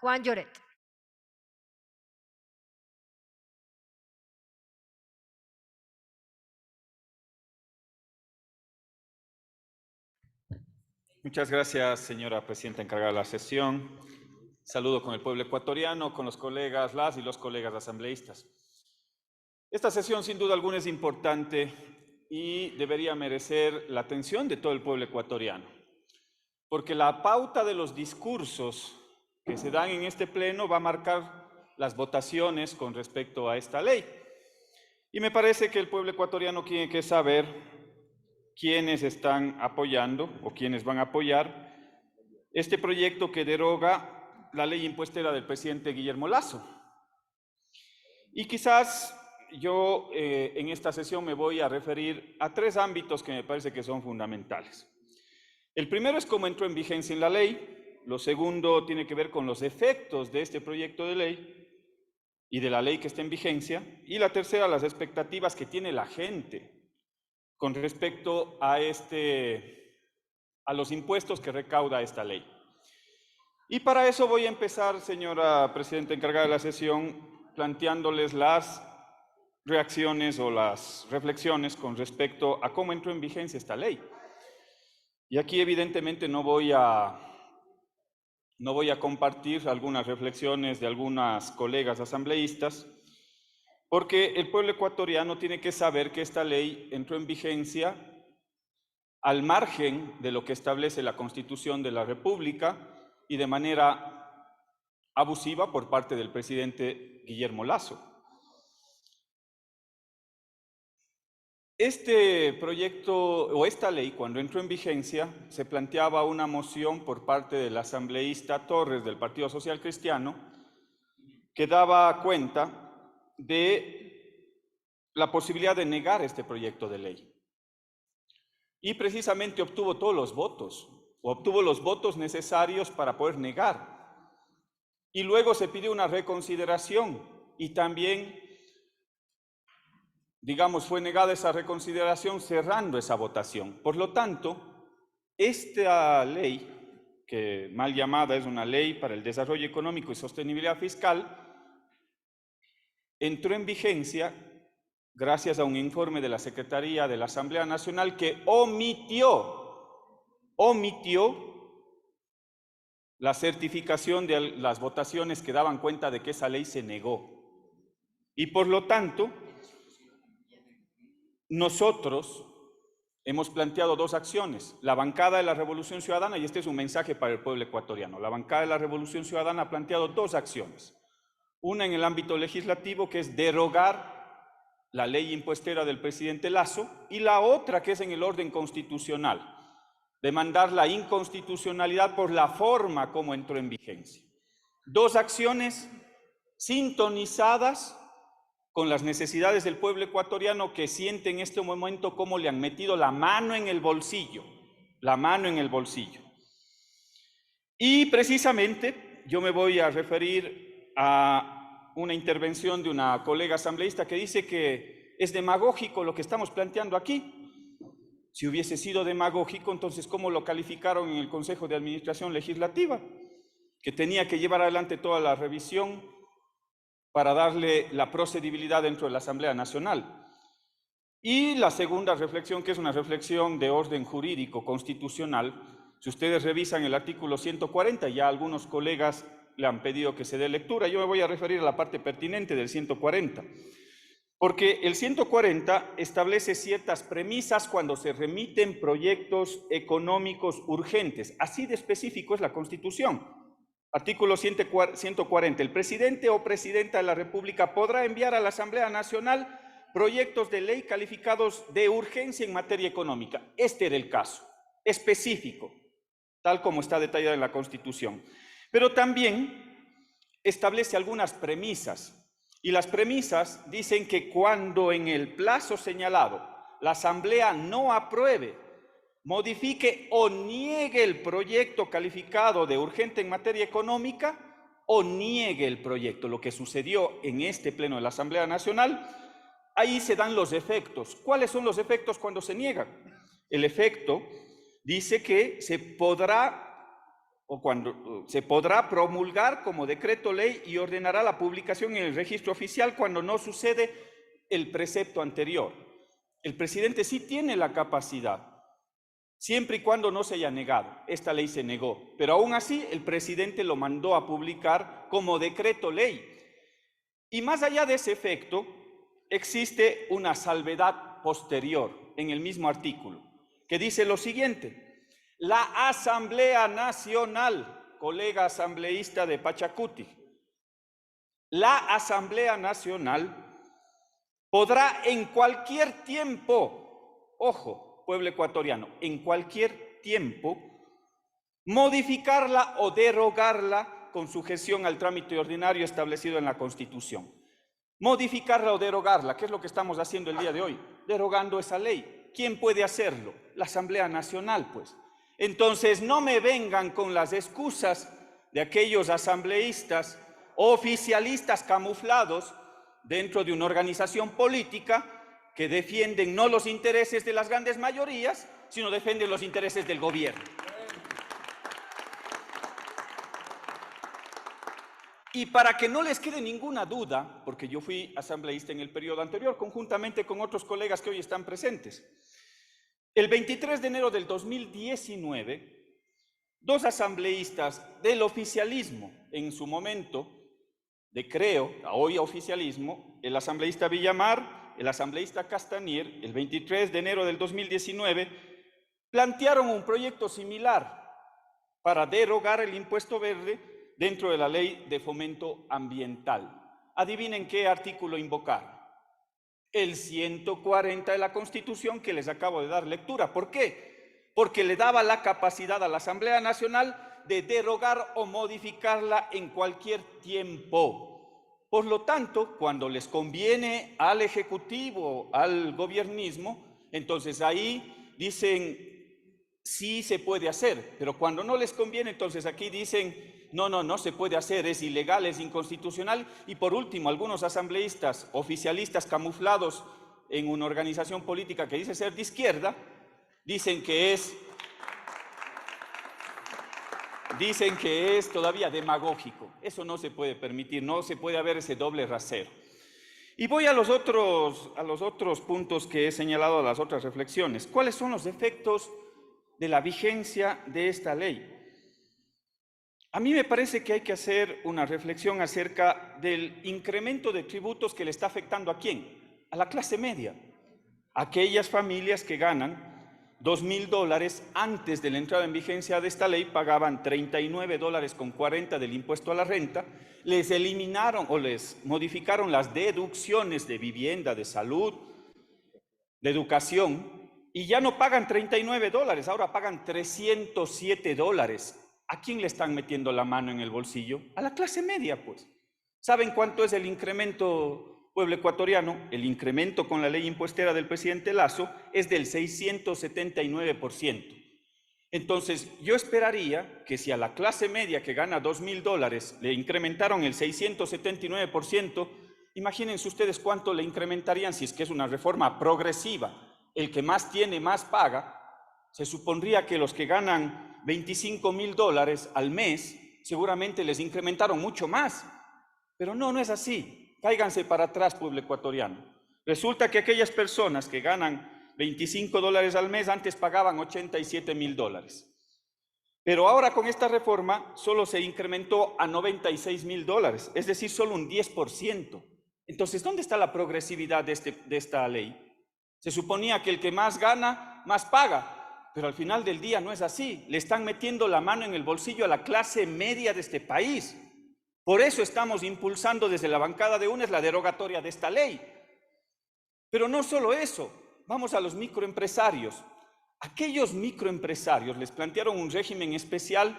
Juan Lloret. Muchas gracias, señora presidenta encargada de la sesión. Saludo con el pueblo ecuatoriano, con los colegas, las y los colegas asambleístas. Esta sesión, sin duda alguna, es importante y debería merecer la atención de todo el pueblo ecuatoriano, porque la pauta de los discursos que se dan en este pleno va a marcar las votaciones con respecto a esta ley. Y me parece que el pueblo ecuatoriano tiene que saber quiénes están apoyando o quiénes van a apoyar este proyecto que deroga la ley impuestera del presidente Guillermo Lasso. Y quizás yo en esta sesión me voy a referir a tres ámbitos que me parece que son fundamentales. El primero es cómo entró en vigencia en la ley, lo segundo tiene que ver con los efectos de este proyecto de ley y de la ley que está en vigencia, y la tercera, las expectativas que tiene la gente con respecto a los impuestos que recauda esta ley. Y para eso voy a empezar, señora presidenta encargada de la sesión, planteándoles las reacciones o las reflexiones con respecto a cómo entró en vigencia esta ley. Y aquí evidentemente no voy a compartir algunas reflexiones de algunas colegas asambleístas, porque el pueblo ecuatoriano tiene que saber que esta ley entró en vigencia al margen de lo que establece la Constitución de la República y de manera abusiva por parte del presidente Guillermo Lasso. Este proyecto o esta ley, cuando entró en vigencia, se planteaba una moción por parte del asambleísta Torres del Partido Social Cristiano que daba cuenta de la posibilidad de negar este proyecto de ley. Y precisamente obtuvo todos los votos, o obtuvo los votos necesarios para poder negar. Y luego se pidió una reconsideración y también, digamos, fue negada esa reconsideración cerrando esa votación. Por lo tanto, esta ley, que mal llamada es una ley para el desarrollo económico y sostenibilidad fiscal, entró en vigencia gracias a un informe de la Secretaría de la Asamblea Nacional que omitió la certificación de las votaciones que daban cuenta de que esa ley se negó. Y por lo tanto, nosotros hemos planteado dos acciones. La bancada de la Revolución Ciudadana, y este es un mensaje para el pueblo ecuatoriano, la bancada de la Revolución Ciudadana ha planteado dos acciones. Una en el ámbito legislativo, que es derogar la ley impuestera del presidente Lasso, y la otra que es en el orden constitucional, demandar la inconstitucionalidad por la forma como entró en vigencia. Dos acciones sintonizadas con las necesidades del pueblo ecuatoriano que siente en este momento cómo le han metido la mano en el bolsillo, Y precisamente yo me voy a referir a una intervención de una colega asambleísta que dice que es demagógico lo que estamos planteando aquí. Si hubiese sido demagógico, entonces ¿cómo lo calificaron en el Consejo de Administración Legislativa? Que tenía que llevar adelante toda la revisión para darle la procedibilidad dentro de la Asamblea Nacional. Y la segunda reflexión, que es una reflexión de orden jurídico constitucional, si ustedes revisan el artículo 140, ya algunos colegas le han pedido que se dé lectura, yo me voy a referir a la parte pertinente del 140, porque el 140 establece ciertas premisas cuando se remiten proyectos económicos urgentes, así de específico es la Constitución. Artículo 140, el presidente o presidenta de la República podrá enviar a la Asamblea Nacional proyectos de ley calificados de urgencia en materia económica. Este era el caso, específico, tal como está detallado en la Constitución. Pero también establece algunas premisas, y las premisas dicen que cuando en el plazo señalado la Asamblea no apruebe, modifique o niegue el proyecto calificado de urgente en materia económica, o niegue el proyecto, lo que sucedió en este pleno de la Asamblea Nacional, ahí se dan los efectos. ¿Cuáles son los efectos cuando se niega? El efecto dice que se podrá o cuando se podrá promulgar como decreto ley y ordenará la publicación en el registro oficial cuando no sucede el precepto anterior. El presidente sí tiene la capacidad, siempre y cuando no se haya negado. Esta ley se negó, pero aún así el presidente lo mandó a publicar como decreto ley. Y más allá de ese efecto, existe una salvedad posterior en el mismo artículo, que dice lo siguiente: la Asamblea Nacional, colega asambleísta de Pachacuti, la Asamblea Nacional podrá en cualquier tiempo, ojo, pueblo ecuatoriano, en cualquier tiempo, modificarla o derogarla con sujeción al trámite ordinario establecido en la Constitución. Modificarla o derogarla, ¿qué es lo que estamos haciendo el día de hoy? Derogando esa ley. ¿Quién puede hacerlo? La Asamblea Nacional, pues. Entonces, no me vengan con las excusas de aquellos asambleístas o oficialistas camuflados dentro de una organización política que defienden no los intereses de las grandes mayorías, sino defienden los intereses del gobierno. Y para que no les quede ninguna duda, porque yo fui asambleísta en el periodo anterior, conjuntamente con otros colegas que hoy están presentes, el 23 de enero del 2019, dos asambleístas del oficialismo, en su momento, de creo, hoy oficialismo, el asambleísta Villamar, el asambleísta Castanier, el 23 de enero del 2019, plantearon un proyecto similar para derogar el impuesto verde dentro de la ley de fomento ambiental. Adivinen qué artículo invocaron. El 140 de la Constitución que les acabo de dar lectura. ¿Por qué? Porque le daba la capacidad a la Asamblea Nacional de derogar o modificarla en cualquier tiempo. Por lo tanto, cuando les conviene al Ejecutivo, al gobiernismo, entonces ahí dicen sí se puede hacer, pero cuando no les conviene, entonces aquí dicen no se puede hacer, es ilegal, es inconstitucional. Y por último, algunos asambleístas oficialistas camuflados en una organización política que dice ser de izquierda, dicen que es todavía demagógico. Eso no se puede permitir, no se puede haber ese doble rasero. Y voy a los otros puntos que he señalado, a las otras reflexiones. ¿Cuáles son los efectos de la vigencia de esta ley? A mí me parece que hay que hacer una reflexión acerca del incremento de tributos que le está afectando ¿a quién? A la clase media. Aquellas familias que ganan $2,000 antes de la entrada en vigencia de esta ley pagaban $39.40 del impuesto a la renta, les eliminaron o les modificaron las deducciones de vivienda, de salud, de educación, y ya no pagan $39, ahora pagan $307. ¿A quién le están metiendo la mano en el bolsillo? A la clase media, pues. ¿Saben cuánto es el incremento, pueblo ecuatoriano? El incremento con la ley impuestera del presidente Lasso es del 679%. Entonces, yo esperaría que si a la clase media que gana $2,000 le incrementaron el 679%, imagínense ustedes cuánto le incrementarían si es que es una reforma progresiva. El que más tiene, más paga. Se supondría que los que ganan $25,000 al mes, seguramente les incrementaron mucho más. Pero no es así. Cáiganse para atrás, pueblo ecuatoriano. Resulta que aquellas personas que ganan $25 al mes antes pagaban $87,000. Pero ahora con esta reforma solo se incrementó a $96,000, es decir, solo un 10%. Entonces, ¿dónde está la progresividad de esta ley? Se suponía que el que más gana, más paga. Pero al final del día no es así. Le están metiendo la mano en el bolsillo a la clase media de este país. Por eso estamos impulsando desde la bancada de UNES la derogatoria de esta ley. Pero no solo eso, vamos a los microempresarios. Aquellos microempresarios les plantearon un régimen especial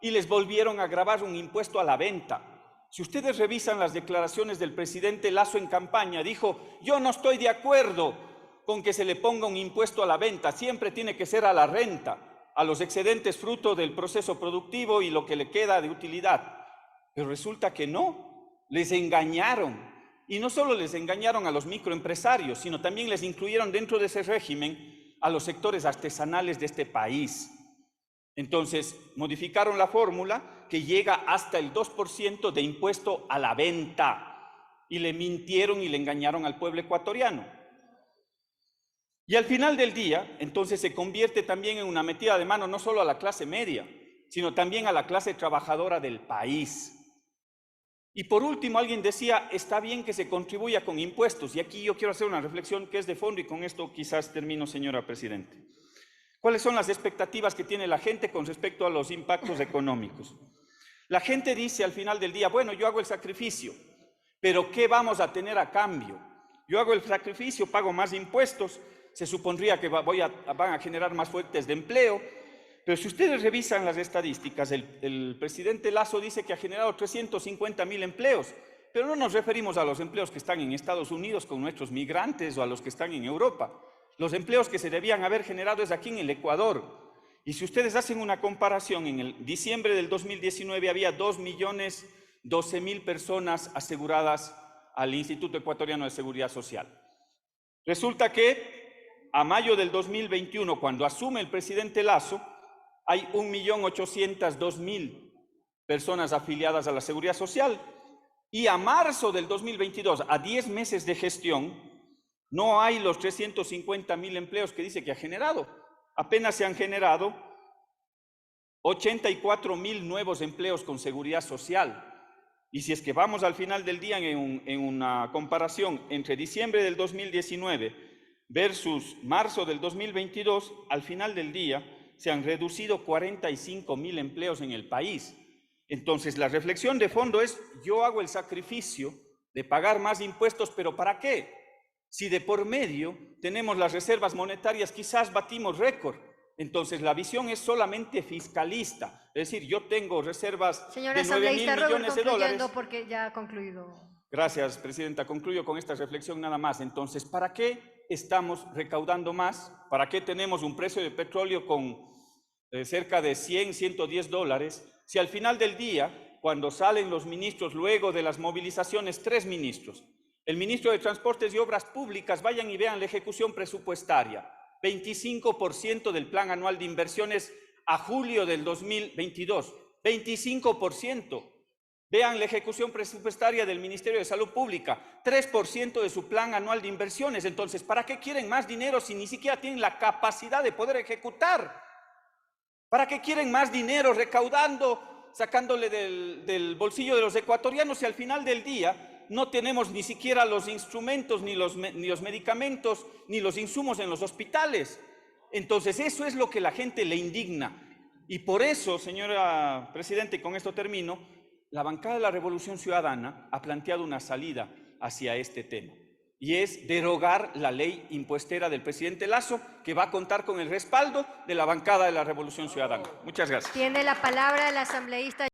y les volvieron a gravar un impuesto a la venta. Si ustedes revisan las declaraciones del presidente Lasso en campaña, dijo: yo no estoy de acuerdo con que se le ponga un impuesto a la venta, siempre tiene que ser a la renta, a los excedentes fruto del proceso productivo y lo que le queda de utilidad. Pero resulta que no, les engañaron. Y no solo les engañaron a los microempresarios, sino también les incluyeron dentro de ese régimen a los sectores artesanales de este país. Entonces, modificaron la fórmula que llega hasta el 2% de impuesto a la venta y le mintieron y le engañaron al pueblo ecuatoriano. Y al final del día, entonces se convierte también en una metida de mano no solo a la clase media, sino también a la clase trabajadora del país. Y por último, alguien decía, está bien que se contribuya con impuestos. Y aquí yo quiero hacer una reflexión que es de fondo y con esto quizás termino, señora Presidenta. ¿Cuáles son las expectativas que tiene la gente con respecto a los impactos económicos? La gente dice al final del día, bueno, yo hago el sacrificio, pero ¿qué vamos a tener a cambio? Yo hago el sacrificio, pago más impuestos, se supondría que van a generar más fuentes de empleo, pero si ustedes revisan las estadísticas, el presidente Lasso dice que ha generado 350.000 empleos, pero no nos referimos a los empleos que están en Estados Unidos con nuestros migrantes o a los que están en Europa. Los empleos que se debían haber generado es aquí en el Ecuador. Y si ustedes hacen una comparación, en el diciembre del 2019 había 2.012.000 personas aseguradas al Instituto Ecuatoriano de Seguridad Social. Resulta que a mayo del 2021, cuando asume el presidente Lasso, hay 1.802.000 personas afiliadas a la Seguridad Social. Y a marzo del 2022, a 10 meses de gestión, no hay los 350.000 empleos que dice que ha generado. Apenas se han generado 84.000 nuevos empleos con seguridad social. Y si es que vamos al final del día en una comparación entre diciembre del 2019 versus marzo del 2022, al final del día se han reducido 45.000 empleos en el país. Entonces, la reflexión de fondo es, yo hago el sacrificio de pagar más impuestos, ¿pero para qué? Si de por medio tenemos las reservas monetarias, quizás batimos récord. Entonces, la visión es solamente fiscalista. Es decir, yo tengo reservas de 9.000 millones de dólares. Porque ya ha concluido. Gracias, Presidenta. Concluyo con esta reflexión nada más. Entonces, ¿para qué estamos recaudando más? ¿Para qué tenemos un precio de petróleo con cerca de 100, 110 dólares? Si al final del día, cuando salen los ministros, luego de las movilizaciones, 3 ministros, el ministro de Transportes y Obras Públicas, vayan y vean la ejecución presupuestaria, 25% del plan anual de inversiones a julio del 2022, 25%. Vean la ejecución presupuestaria del Ministerio de Salud Pública, 3% de su plan anual de inversiones. Entonces, ¿para qué quieren más dinero si ni siquiera tienen la capacidad de poder ejecutar? ¿Para qué quieren más dinero recaudando, sacándole del bolsillo de los ecuatorianos si al final del día no tenemos ni siquiera los instrumentos, ni los medicamentos, ni los insumos en los hospitales? Entonces, eso es lo que la gente le indigna. Y por eso, señora Presidenta, y con esto termino, la bancada de la Revolución Ciudadana ha planteado una salida hacia este tema. Y es derogar la ley impuestera del presidente Lasso, que va a contar con el respaldo de la bancada de la Revolución Ciudadana. Muchas gracias. Tiene la palabra el asambleísta